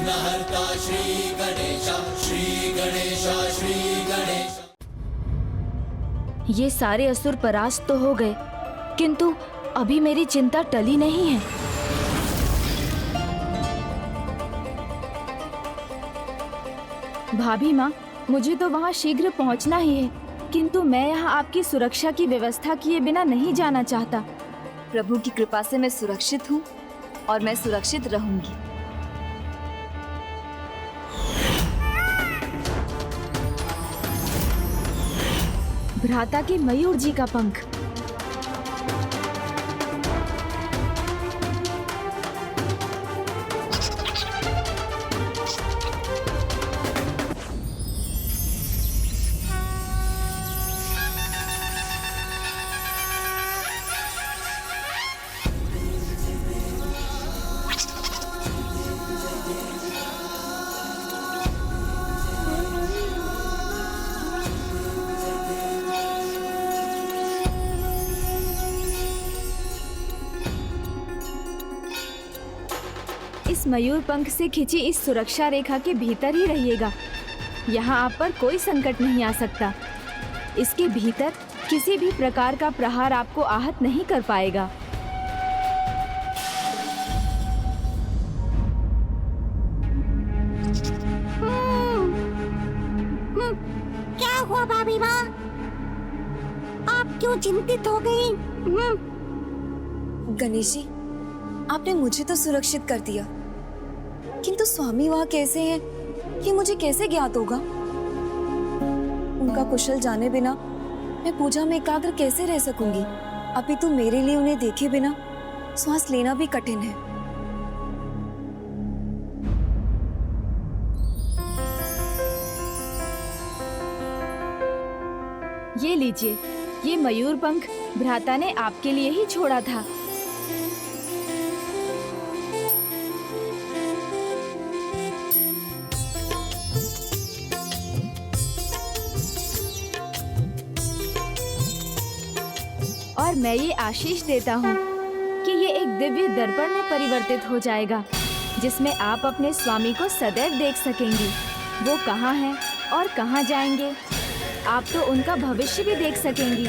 विघ्नहर्ता श्री गणेश, श्री गणेश, श्री गणेश। ये सारे असुर परास्त तो हो गए, किंतु अभी मेरी चिंता टली नहीं है। भाभी माँ, मुझे तो वहाँ शीघ्र पहुँचना ही है, किंतु मैं यहाँ आपकी सुरक्षा की व्यवस्था किए बिना नहीं जाना चाहता। प्रभु की कृपा से मैं सुरक्षित हूँ और मैं सुरक्षित रहूंगी। भ्राता के मयूर जी का पंख। इस मयूर पंख से खिंची इस सुरक्षा रेखा के भीतर ही रहिएगा। यहाँ आप पर कोई संकट नहीं आ सकता। इसके भीतर किसी भी प्रकार का प्रहार आपको आहत नहीं कर पाएगा। क्या हुआ भाभी माँ? आप क्यों चिंतित हो गई? गणेश जी, आपने मुझे तो सुरक्षित कर दिया, किंतु स्वामी वहाँ कैसे हैं, ये मुझे कैसे ज्ञात होगा? उनका कुशल जाने बिना मैं पूजा में एकाग्र कैसे रह सकूंगी? अभी तो मेरे लिए उन्हें देखे बिना श्वास लेना भी कठिन है। ये लीजिए, ये मयूर पंख भ्राता ने आपके लिए ही छोड़ा था। और मैं ये आशीष देता हूँ कि ये एक दिव्य दर्पण में परिवर्तित हो जाएगा, जिसमें आप अपने स्वामी को सदैव देख सकेंगी। वो कहाँ हैं और कहाँ जाएंगे, आप तो उनका भविष्य भी देख सकेंगी।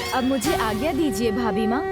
अब मुझे आज्ञा दीजिए भाभी माँ।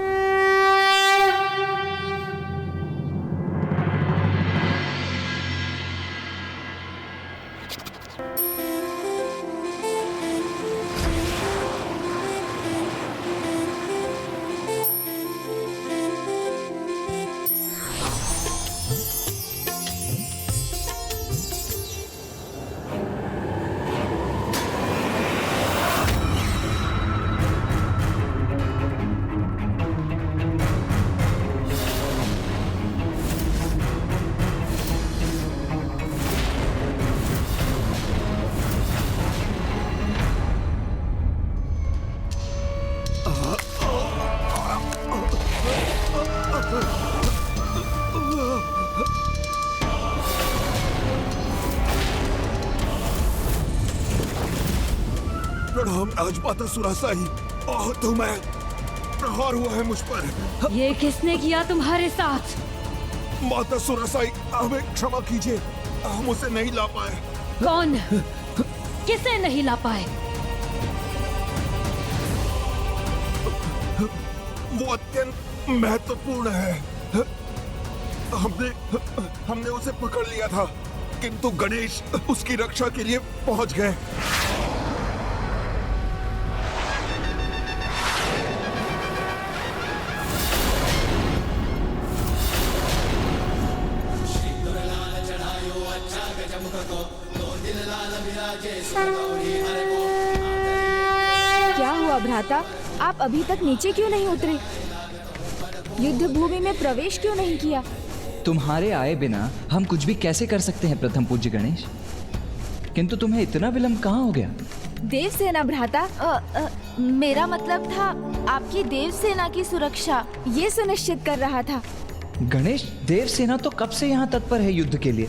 प्रणाम राजमाता सुरासाई। तुम्हें प्रहार हुआ है मुझ पर। ये किसने किया तुम्हारे साथ? माता सुरासाई, हमें क्षमा कीजिए, हम उसे नहीं ला पाए। कौन? किसे नहीं ला पाए? वो अत्यंत महत्वपूर्ण है। हमने उसे पकड़ लिया था, किंतु गणेश उसकी रक्षा के लिए पहुंच गए। क्या हुआ भ्राता, आप अभी तक नीचे क्यों नहीं उतरे? युद्ध भूमि में प्रवेश क्यों नहीं किया? तुम्हारे आए बिना हम कुछ भी कैसे कर सकते हैं प्रथम पूज्य गणेश? किंतु तुम्हें इतना विलंब कहाँ हो गया? देवसेना भ्राता, मेरा मतलब था आपकी देवसेना की सुरक्षा, ये सुनिश्चित कर रहा था। गणेश, देवसेना तो कब से यहाँ तत्पर है युद्ध के लिए।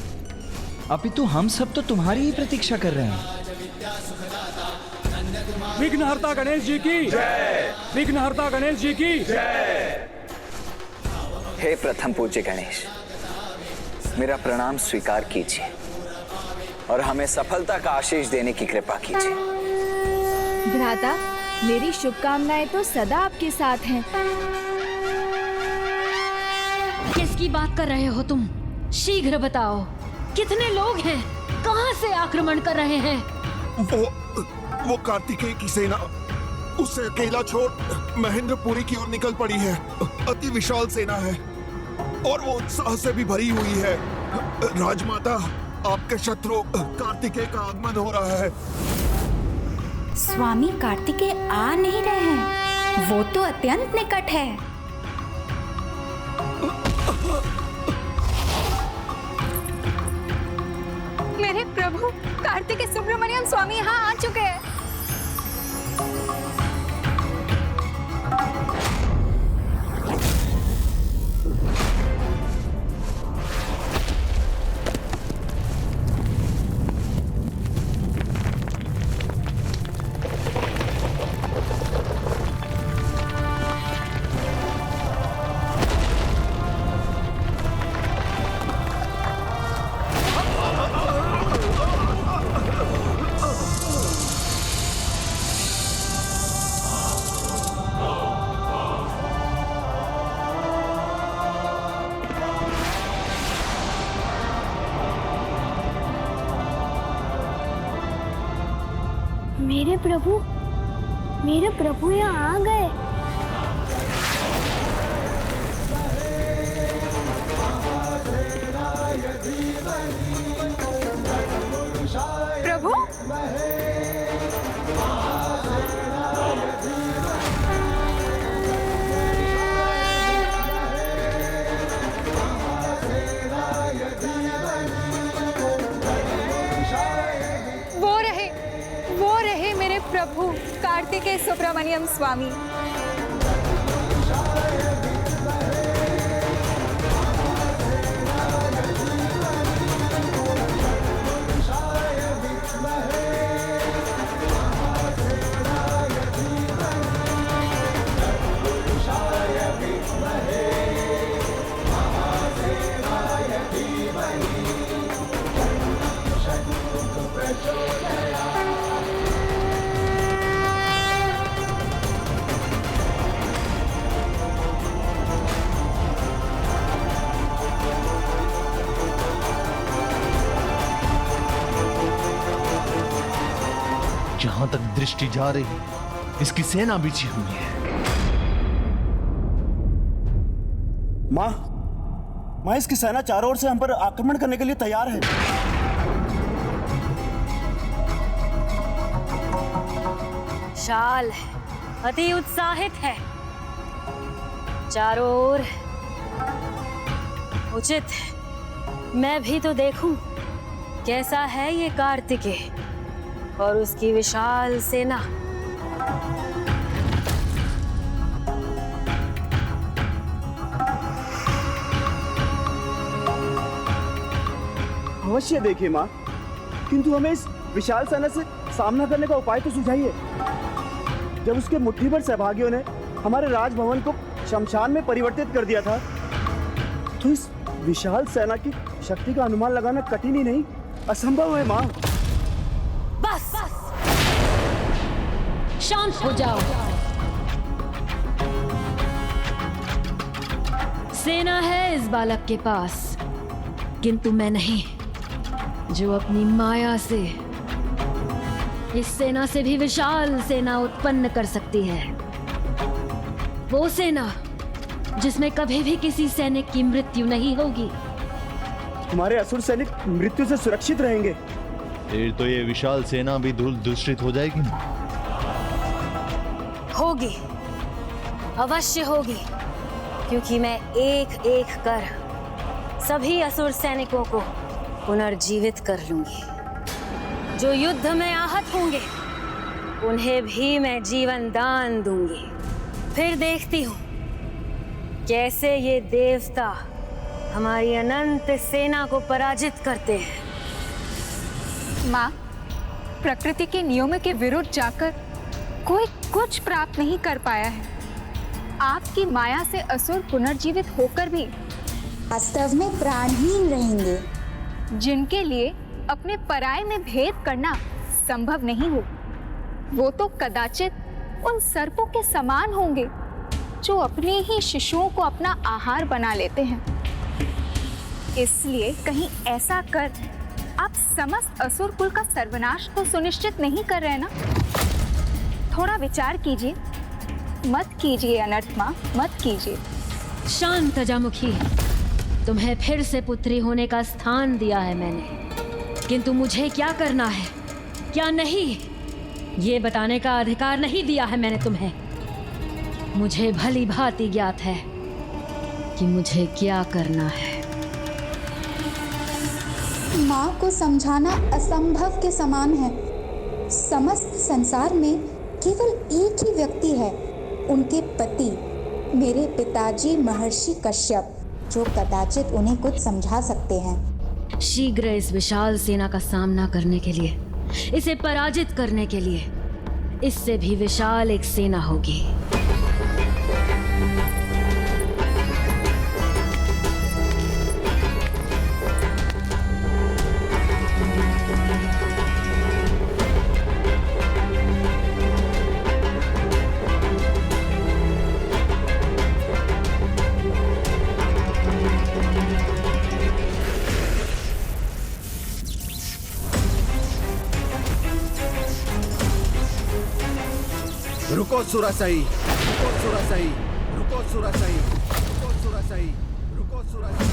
अपितु हम सब तो तुम्हारी ही प्रतीक्षा कर रहे हैं। विघ्नहर्ता गणेश जी की जय। विघ्नहर्ता गणेश जी की जय। हे प्रथम पूज्य गणेश, मेरा प्रणाम स्वीकार कीजिए और हमें सफलता का आशीष देने की कृपा कीजिए। भ्राता, मेरी शुभकामनाएं तो सदा आपके साथ हैं। किसकी बात कर रहे हो तुम? शीघ्र बताओ, कितने लोग हैं? कहां से आक्रमण कर रहे हैं? वो कार्तिकेय की सेना, उसे अकेला छोड़ महेंद्रपुरी की ओर निकल पड़ी है। अति विशाल सेना है और वो उत्साह से भी भरी हुई है। राजमाता, आपके शत्रु कार्तिकेय का आगमन हो रहा है। स्वामी कार्तिकेय आ नहीं रहे हैं, वो तो अत्यंत निकट है। मेरे प्रभु, कार्तिकेय सुब्रमण्यम स्वामी यहाँ आ चुके हैं। मेरे प्रभु यहाँ आ गए। प्रभु, वो रहे मेरे प्रभु कार्तिकेय सुब्रमण्यम स्वामी। जहां तक दृष्टि जा रही, इसकी सेना बिछी हुई है। माँ इसकी सेना चारों ओर से हम पर आक्रमण करने के लिए तैयार है। शाल अति उत्साहित है, चारों ओर। उचित मैं भी तो देखूं कैसा है ये कार्तिकेय और उसकी विशाल सेना। अवश्य देखिए माँ, किंतु हमें इस विशाल सेना से सामना करने का उपाय तो सुझाइए। जब उसके मुट्ठी भर सहभागियों ने हमारे राजभवन को शमशान में परिवर्तित कर दिया था, तो इस विशाल सेना की शक्ति का अनुमान लगाना कठिन ही नहीं, असंभव है माँ। बस शांत हो जाओ। सेना है इस बालक के पास, किंतु मैं नहीं, जो अपनी माया से इस सेना से भी विशाल सेना उत्पन्न कर सकती है। वो सेना जिसमें कभी भी किसी सैनिक की मृत्यु नहीं होगी। हमारे असुर सैनिक मृत्यु से सुरक्षित रहेंगे। फिर तो ये विशाल सेना भी धूल दूषित हो जाएगी ना? होगी, अवश्य होगी, क्योंकि मैं एक एक कर सभी असुर सैनिकों को पुनर्जीवित कर लूंगी। जो युद्ध में आहत होंगे उन्हें भी मैं जीवन दान दूंगी। फिर देखती हूँ कैसे ये देवता हमारी अनंत सेना को पराजित करते हैं। माँ, प्रकृति के नियमों के विरुद्ध जाकर कोई कुछ प्राप्त नहीं कर पाया है। आपकी माया से असुर पुनर्जीवित होकर भी वास्तव में प्राणहीन रहेंगे। जिनके लिए अपने पराये में भेद करना संभव नहीं हो, वो तो कदाचित उन सर्पों के समान होंगे जो अपने ही शिशुओं को अपना आहार बना लेते हैं। इसलिए कहीं ऐसा कर आप समस्त असुर कुल का सर्वनाश तो सुनिश्चित नहीं कर रहे ना? थोड़ा विचार कीजिए। मत कीजिए अनर्थ माँ, मत कीजिए। शांत अजामुखी, तुम्हें फिर से पुत्री होने का स्थान दिया है मैंने, किंतु मुझे क्या करना है क्या नहीं, ये बताने का अधिकार नहीं दिया है मैंने तुम्हें। मुझे भली भांति ज्ञात है कि मुझे क्या करना है। माँ को समझाना असंभव के समान है। समस्त संसार में केवल एक ही व्यक्ति है, उनके पति, मेरे पिताजी महर्षि कश्यप, जो कदाचित उन्हें कुछ समझा सकते हैं। शीघ्र इस विशाल सेना का सामना करने के लिए, इसे पराजित करने के लिए, इससे भी विशाल एक सेना होगी। रुको सुरासई, रुको सुरासई, रुको सुरासई, रुको सुरासई, रुको सुरासई।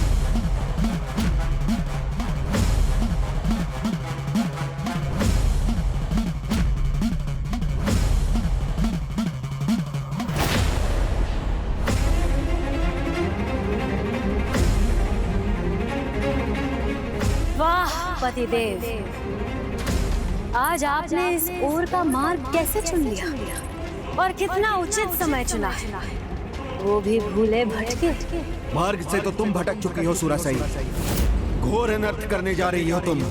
वाह पतिदेव, आज आपने इस ओर का मार्ग कैसे चुन लिया और कितना उचित समय चुना है, वो भी भूले भटके। मार्ग से तो तुम भटक चुकी हो सुरासई, घोर अनर्थ करने जा रही हो तुम,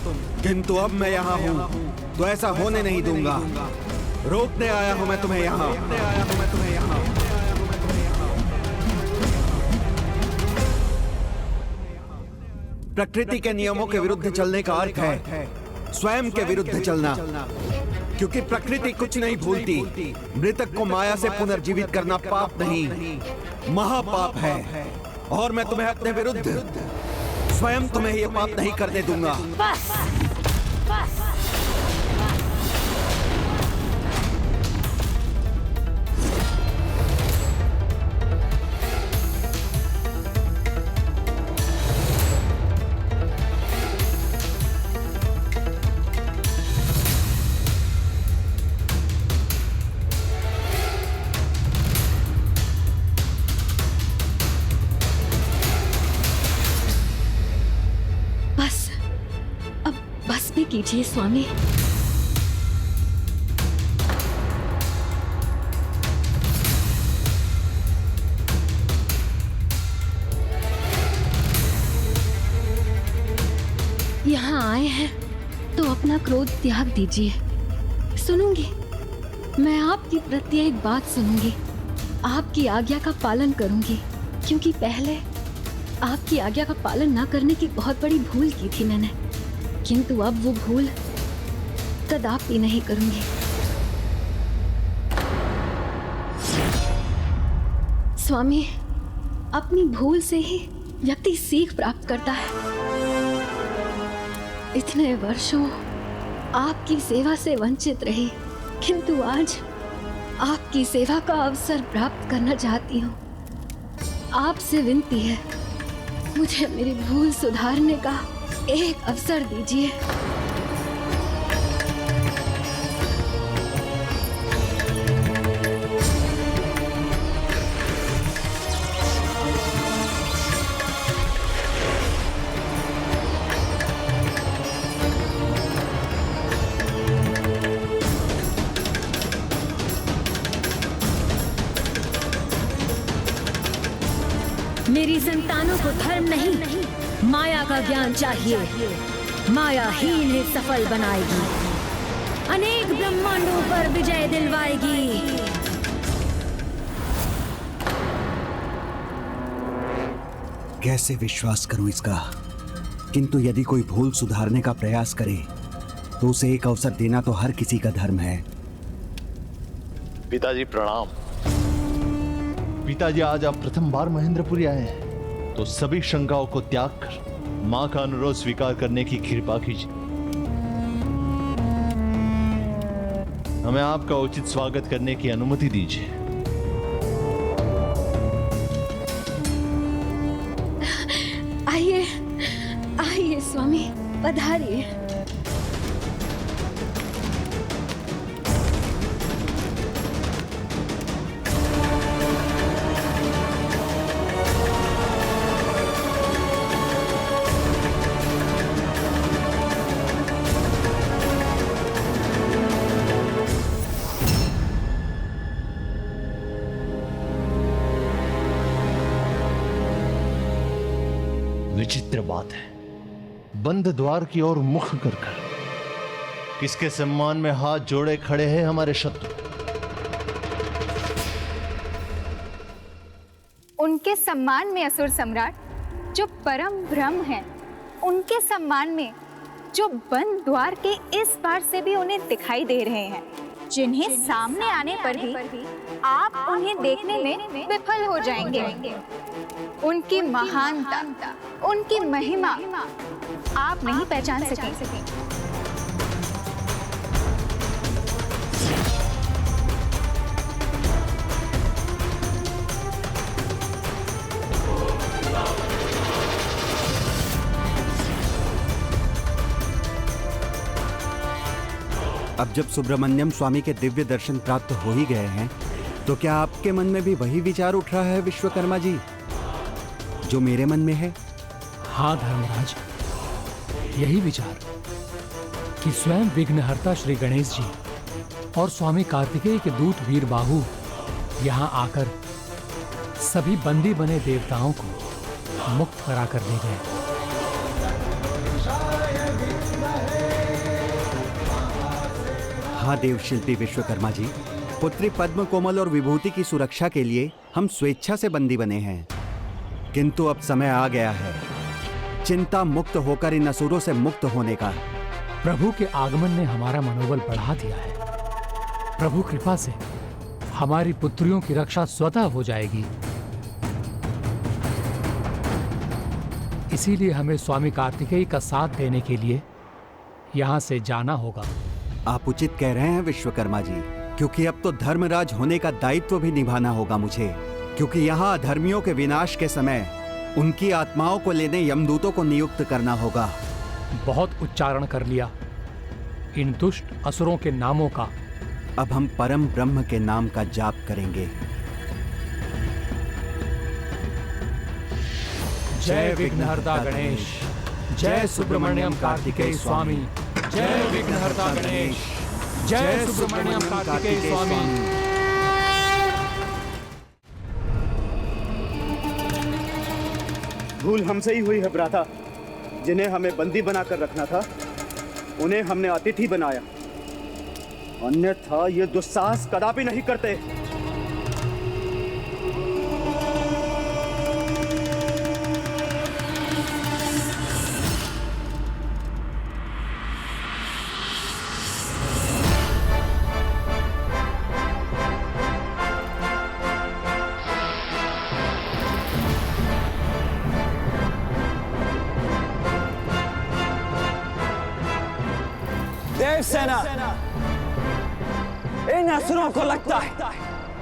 किंतु अब मैं यहाँ हूँ तो ऐसा होने नहीं दूंगा। रोकने आया हूँ मैं तुम्हें यहाँ। प्रकृति के नियमों के विरुद्ध चलने का अर्थ है स्वयं के विरुद्ध चलना, क्योंकि प्रकृति कुछ नहीं भूलती। मृतक को माया से पुनर्जीवित करना पाप नहीं, महापाप है, और मैं तुम्हें अपने विरुद्ध स्वयं तुम्हें ये पाप नहीं करने दूंगा। बस, बस। कीजिए स्वामी। यहाँ आए हैं तो अपना क्रोध त्याग दीजिए। सुनूंगी, मैं आपकी प्रत्येक बात सुनूंगी, आपकी आज्ञा का पालन करूंगी, क्योंकि पहले आपकी आज्ञा का पालन न करने की बहुत बड़ी भूल की थी मैंने, किंतु अब वो भूल कदापि नहीं करूंगी। स्वामी, अपनी भूल से ही व्यक्ति सीख प्राप्त करता है। इतने वर्षों आपकी सेवा से वंचित रही, किंतु आज आपकी सेवा का अवसर प्राप्त करना चाहती हूँ। आपसे विनती है, मुझे मेरी भूल सुधारने का एक अवसर दीजिए। मेरी संतानों को धर्म नहीं, माया का ज्ञान चाहिए। माया ही इन्हें सफल बनाएगी, अनेक ब्रह्मांडों पर विजय दिलवाएगी। कैसे विश्वास करूं इसका? किंतु यदि कोई भूल सुधारने का प्रयास करे तो उसे एक अवसर देना तो हर किसी का धर्म है। पिताजी प्रणाम। पिताजी, आज आप प्रथम बार महेंद्रपुरी आए हैं, तो सभी शंकाओं को त्याग कर मां का अनुरोध स्वीकार करने की कृपा कीजिए। हमें आपका उचित स्वागत करने की अनुमति दीजिए। आइए आइए स्वामी, पधारिए। विचित्र बात है, बंद द्वार की ओर मुख कर किसके सम्मान में हाथ जोड़े खड़े हैं हमारे शत्रु। उनके सम्मान में असुर सम्राट जो परम ब्रह्म है, उनके सम्मान में जो बंद द्वार के इस पार से भी उन्हें दिखाई दे रहे हैं, जिन्हें सामने आने पर भी आप उन्हें देखने में विफल हो जाएंगे। उनकी महानता, उनकी महिमा आप नहीं पहचान सकेंगे। अब जब सुब्रमण्यम स्वामी के दिव्य दर्शन प्राप्त हो ही गए हैं, तो क्या आपके मन में भी वही विचार उठ रहा है विश्वकर्मा जी जो मेरे मन में है? हाँ धर्मराज, यही विचार कि स्वयं विघ्नहर्ता श्री गणेश जी और स्वामी कार्तिकेय के दूत वीर बाहु यहाँ आकर सभी बंदी बने देवताओं को मुक्त करा कर ले गए। हाँ देवशिल्पी विश्वकर्मा जी, पुत्री पद्म कोमल और विभूति की सुरक्षा के लिए हम स्वेच्छा से बंदी बने हैं, किंतु अब समय आ गया है चिंता मुक्त होकर इन असुरों से मुक्त होने का। प्रभु के आगमन ने हमारा मनोबल बढ़ा दिया है। प्रभु कृपा से हमारी पुत्रियों की रक्षा स्वतः हो जाएगी। इसीलिए हमें स्वामी कार्तिकेय का साथ देने के लिए यहाँ से जाना होगा। आप उचित कह रहे हैं विश्वकर्मा जी, क्योंकि अब तो धर्मराज होने का दायित्व भी निभाना होगा मुझे, क्योंकि यहाँ अधर्मियों के विनाश के समय उनकी आत्माओं को लेने यमदूतों को नियुक्त करना होगा। बहुत उच्चारण कर लिया इन दुष्ट असुरों के नामों का। अब हम परम ब्रह्म के नाम का जाप करेंगे। जय विघ्नहर्ता गणेश, जय सुब्रमण्यम कार्तिकेय स्वामी, जय विघ्नहर्ता गणेश, जय सुब्रमण्यम कार्तिकेय स्वामी। भूल हमसे ही हुई है भ्राता। जिन्हें हमें बंदी बनाकर रखना था उन्हें हमने अतिथि बनाया, अन्यथा ये दुस्साहस कदापि नहीं करते। देवसेना, इन असुरों को लगता है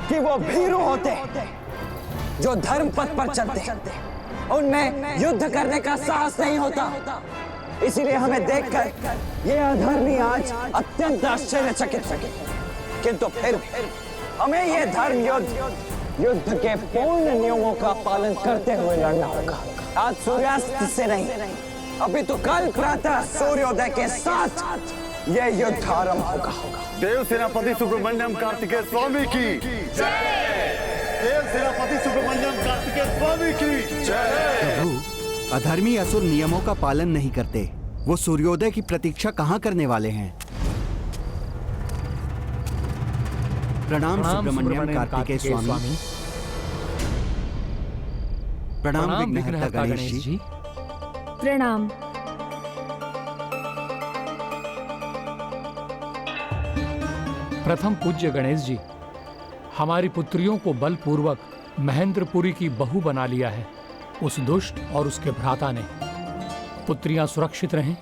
कि वो भीरू होते जो धर्म पथ पर चलते, उनमें युद्ध करने का साहस नहीं होता। इसीलिए हमें देखकर ये अधर्मी आज अत्यंत आश्चर्यचकित सके, किंतु फिर हमें ये धर्म युद्ध के पूर्ण नियमों का पालन करते हुए लड़ना होगा। आज सूर्यास्त से नहीं, अभी तो कल प्रातः सूर्योदय के साथ यह युद्ध आरंभ होगा। देव सेनापति सुब्रमण्यम कार्तिकेय स्वामी की जय। देव सेनापति सुब्रमण्यम कार्तिकेय स्वामी की जय। प्रभु, अधर्मी असुर नियमों का पालन नहीं करते, वो सूर्योदय की प्रतीक्षा कहाँ करने वाले हैं? प्रणाम सुब्रमण्यम कार्तिकेय स्वामी। प्रणाम विघ्नहर्ता गणेश जी। प्रणाम। प्रथम पूज्य गणेश जी, हमारी पुत्रियों को बलपूर्वक महेंद्रपुरी की बहू बना लिया है उस दुष्ट और उसके भ्राता ने। पुत्रियां सुरक्षित रहें,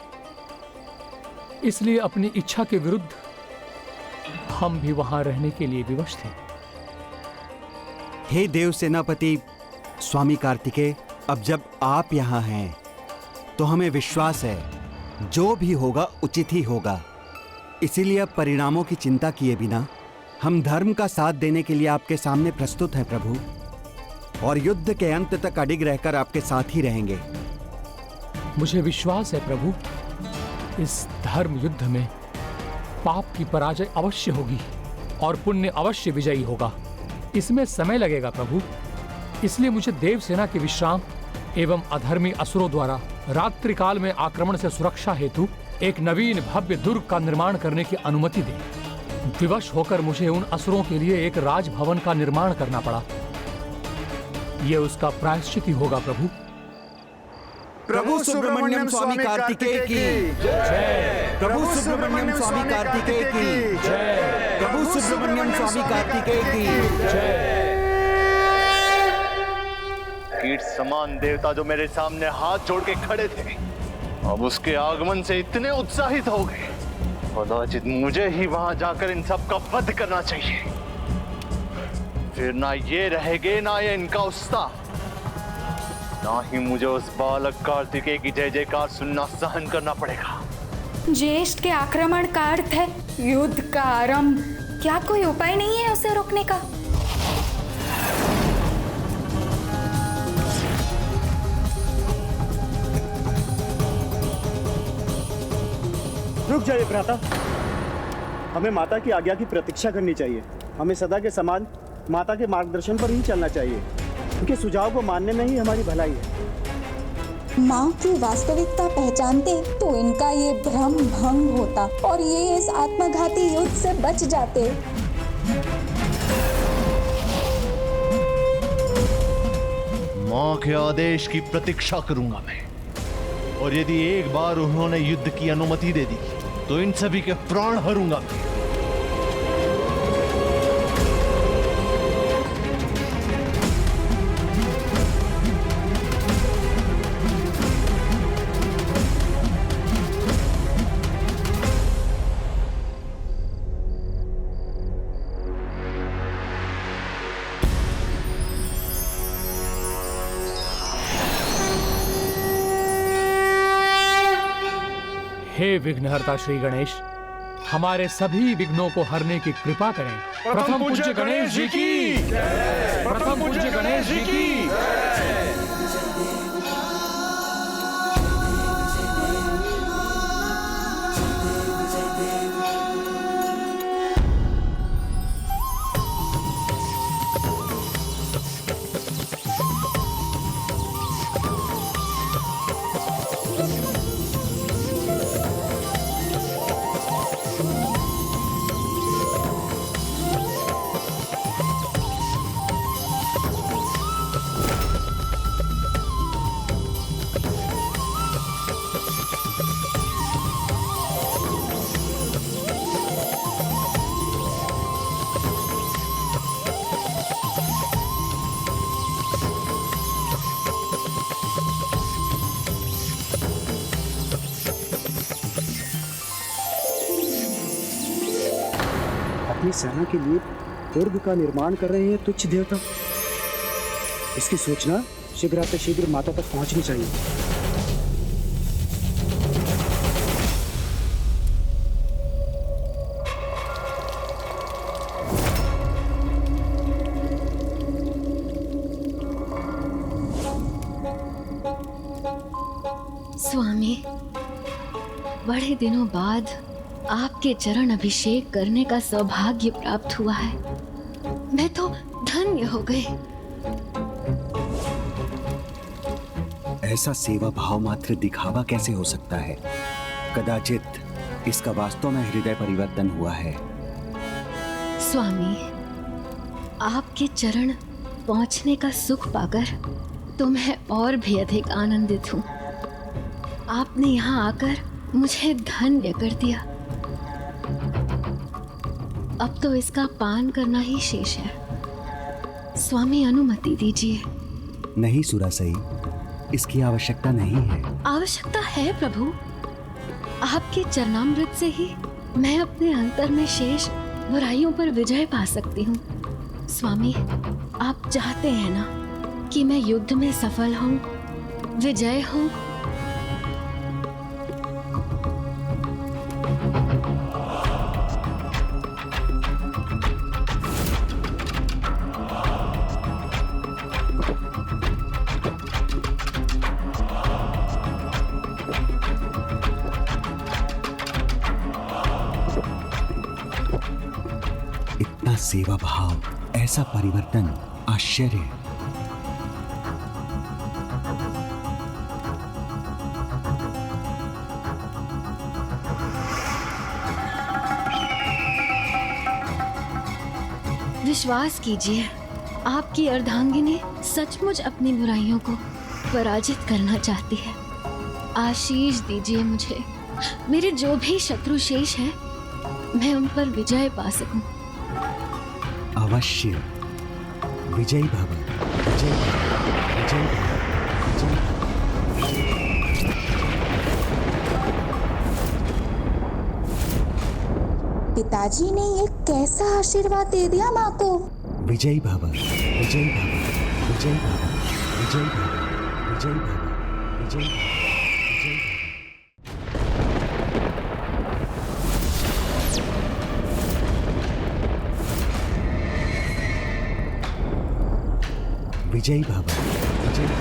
इसलिए अपनी इच्छा के विरुद्ध हम भी वहां रहने के लिए विवश थे। हे देव सेनापति स्वामी कार्तिकेय, अब जब आप यहाँ हैं तो हमें विश्वास है जो भी होगा उचित ही होगा। इसीलिए अब परिणामों की चिंता किए बिना हम धर्म का साथ देने के लिए आपके सामने प्रस्तुत हैं प्रभु, और युद्ध के अंत तक अडिग रहकर आपके साथ ही रहेंगे। मुझे विश्वास है प्रभु, इस धर्म युद्ध में पाप की पराजय अवश्य होगी और पुण्य अवश्य विजयी होगा। इसमें समय लगेगा प्रभु, इसलिए मुझे देवसेना के विश्राम एवं अधर्मी असुरों द्वारा रात्रि काल में आक्रमण से सुरक्षा हेतु एक नवीन भव्य दुर्ग का निर्माण करने की अनुमति दे। विवश होकर मुझे उन असुरों के लिए एक राजभवन का निर्माण करना पड़ा। यह उसका प्रायश्चित ही होगा प्रभु। प्रभु सुब्रमण्यम स्वामी कार्तिकेय की जय। प्रभु सुब्रमण्यम स्वामी कार्तिकेय की जय। प्रभु सुब्रमण्यम स्वामी कार्तिकेय की जय। कीट समान देवता जो मेरे सामने हाथ जोड़ के खड़े थे, अब उसके आगमन से इतने उत्साहित हो गए, कदाचित मुझे ही वहां जाकर इन सब का वध करना चाहिए। फिर ना ये रहेगे ना ये इनका उत्साह, ना ही मुझे उस बालक कार्तिकेय की जय जयकार सुनना सहन करना पड़ेगा। ज्येष्ठ के आक्रमण का अर्थ है युद्ध का आरंभ। क्या कोई उपाय नहीं है उसे रोकने का? रुक जाइए भ्राता, हमें माता की आज्ञा की प्रतीक्षा करनी चाहिए। हमें सदा के समान माता के मार्गदर्शन पर ही चलना चाहिए। उनके सुझाव को मानने में ही हमारी भलाई है। माँ की वास्तविकता पहचानते तो इनका ये भ्रम भंग होता और ये इस आत्मघाती युद्ध से बच जाते। माँ के आदेश की प्रतीक्षा करूंगा मैं, और यदि एक बार उन्होंने युद्ध की अनुमति दे दी तो इन सभी के प्राण हरूंगा मैं। हे विघ्नहर्ता श्री गणेश, हमारे सभी विघ्नों को हरने की कृपा करें। प्रथम पूज्य गणेश जी की जय। प्रथम पूज्य गणेश जी की जय। अपनी सेना के लिए दुर्ग का निर्माण कर रहे हैं तुच्छ देवता। इसकी सूचना शीघ्र माता तक पहुंचनी चाहिए। स्वामी, बड़े दिनों बाद आपके चरण अभिषेक करने का सौभाग्य प्राप्त हुआ है। मैं तो धन्य हो गई। ऐसा सेवा भाव मात्र दिखावा कैसे हो सकता है? कदाचित इसका वास्तव में हृदय परिवर्तन हुआ है। स्वामी, आपके चरण पहुंचने का सुख पाकर तो मैं और भी अधिक आनंदित हूँ। आपने यहाँ आकर मुझे धन्य कर दिया। अब तो इसका पान करना ही शेष है। स्वामी, अनुमति दीजिए। नहीं सुरासई, इसकी आवश्यकता नहीं है। आवश्यकता है प्रभु। आपके चरणामृत से ही मैं अपने अंतर में शेष बुराइयों पर विजय पा सकती हूँ। स्वामी, आप चाहते हैं ना कि मैं युद्ध में सफल हूँ, विजय हूँ? इतना सेवा भाव, ऐसा परिवर्तन, आश्चर्य। विश्वास कीजिए, आपकी अर्धांगिनी सचमुच अपनी बुराइयों को पराजित करना चाहती है। आशीष दीजिए मुझे, मेरे जो भी शत्रु शेष हैं, मैं उन पर विजय पा सकूं। अवश्य। विजयी भव, विजयी भव, विजयी भव, विजयी भव। पिताजी ने ये कैसा आशीर्वाद दे दिया माँ को। विजयी भव, विजयी भव, विजयी भव, विजयी भव, विजयी भव, विजयी भव। विजयी भव, विजयी भव।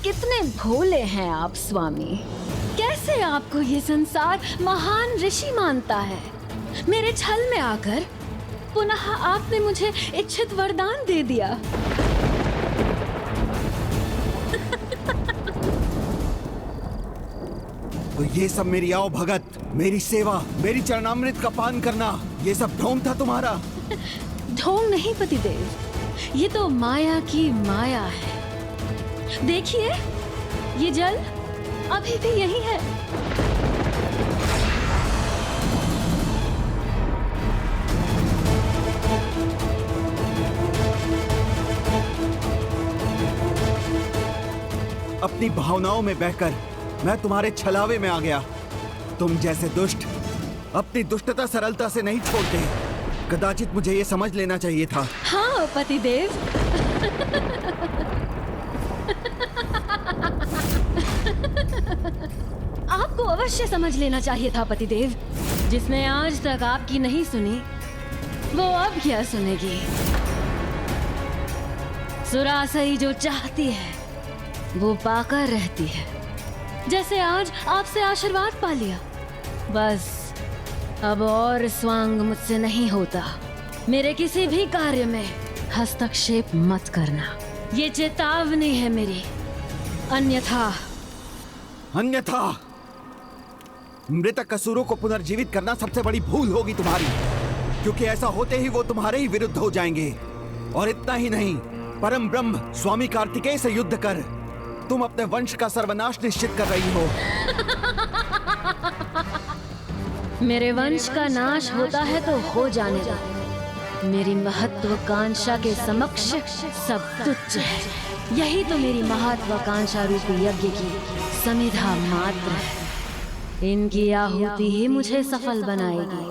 कितने भोले हैं आप स्वामी। कैसे आपको ये संसार महान ऋषि मानता है। मेरे छल में आकर पुनः आपने मुझे इच्छित वरदान दे दिया। तो ये सब मेरी आओ भगत, मेरी सेवा, मेरी चरणामृत का पान करना, ये सब ढोंग था तुम्हारा? ढोंग नहीं पतिदेव, ये तो माया की माया है। देखिए, ये जल अभी भी यही है। अपनी भावनाओं में बहकर मैं तुम्हारे छलावे में आ गया। तुम जैसे दुष्ट अपनी दुष्टता सरलता से नहीं छोड़ते। कदाचित मुझे ये समझ लेना चाहिए था। हाँ पतिदेव। आपको अवश्य समझ लेना चाहिए था पतिदेव। जिसने आज तक आपकी नहीं सुनी, वो अब क्या सुनेगी। सुरासई जो चाहती है वो पाकर रहती है। जैसे आज आपसे आशीर्वाद पा लिया, बस अब और स्वांग मुझसे नहीं होता। मेरे किसी भी कार्य में हस्तक्षेप मत करना, ये चेतावनी है मेरी। अन्यथा मृतक असुरों को पुनर्जीवित करना सबसे बड़ी भूल होगी तुम्हारी, क्योंकि ऐसा होते ही वो तुम्हारे ही विरुद्ध हो जाएंगे। और इतना ही नहीं, परम ब्रह्म स्वामी कार्तिकेय से युद्ध कर तुम अपने वंश का सर्वनाश निश्चित कर रही हो। मेरे वंश का नाश होता है तो हो जाने दो। मेरी महत्वाकांक्षा के समक्ष सब तुच्छ है। यही तो मेरी महत्वाकांक्षा रूपी यज्ञ की समिधा मात्र है। इनकी आहुति ही मुझे सफल बनाएगी।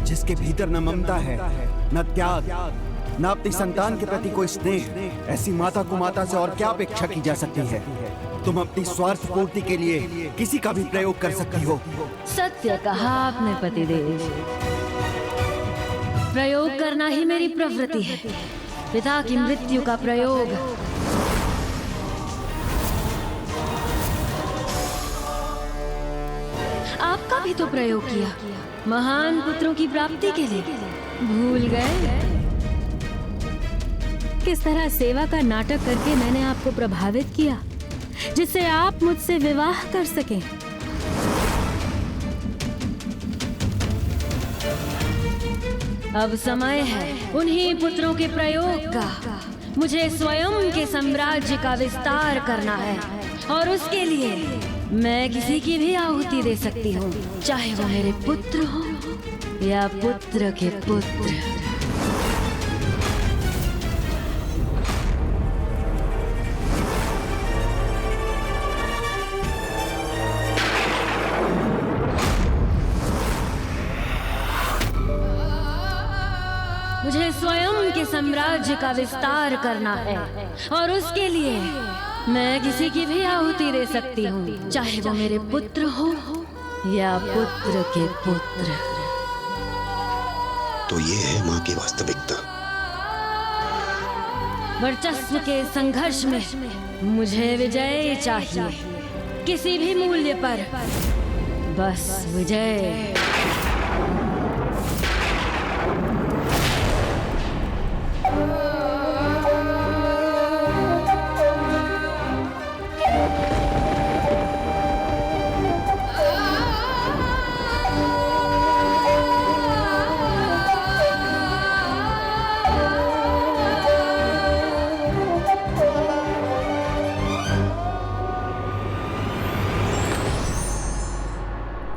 जिसके भीतर न ममता है, न त्याग, न अपनी संतान के प्रति कोई स्नेह, ऐसी माता को माता से और क्या अपेक्षा की जा सकती है। तुम अपनी स्वार्थ पूर्ति के लिए किसी का भी प्रयोग कर सकती हो। सत्य कहा आपने पतिदेव। प्रयोग करना ही मेरी प्रवृत्ति है। पिता की मृत्यु का प्रयोग आपका भी तो प्रयोग किया, महान पुत्रों की प्राप्ति के लिए। भूल गए किस तरह सेवा का नाटक करके मैंने आपको प्रभावित किया, जिससे आप मुझसे विवाह कर सकें। अब समय है उन्हीं पुत्रों के प्रयोग का। मुझे स्वयं के साम्राज्य का विस्तार करना है और उसके लिए मैं किसी की भी आहुति दे सकती हूँ, चाहे वो मेरे पुत्र हो या पुत्र के पुत्र। मुझे स्वयं के साम्राज्य का विस्तार करना है और उसके लिए मैं किसी की भी आहुति दे सकती हूँ, चाहे वो मेरे पुत्र हो या पुत्र के पुत्र। तो ये है माँ की वास्तविकता। वर्चस्व के संघर्ष में मुझे विजय चाहिए, किसी भी मूल्य पर, बस विजय।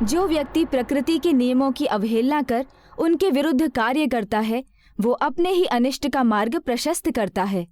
जो व्यक्ति प्रकृति के नियमों की अवहेलना कर उनके विरुद्ध कार्य करता है, वो अपने ही अनिष्ट का मार्ग प्रशस्त करता है।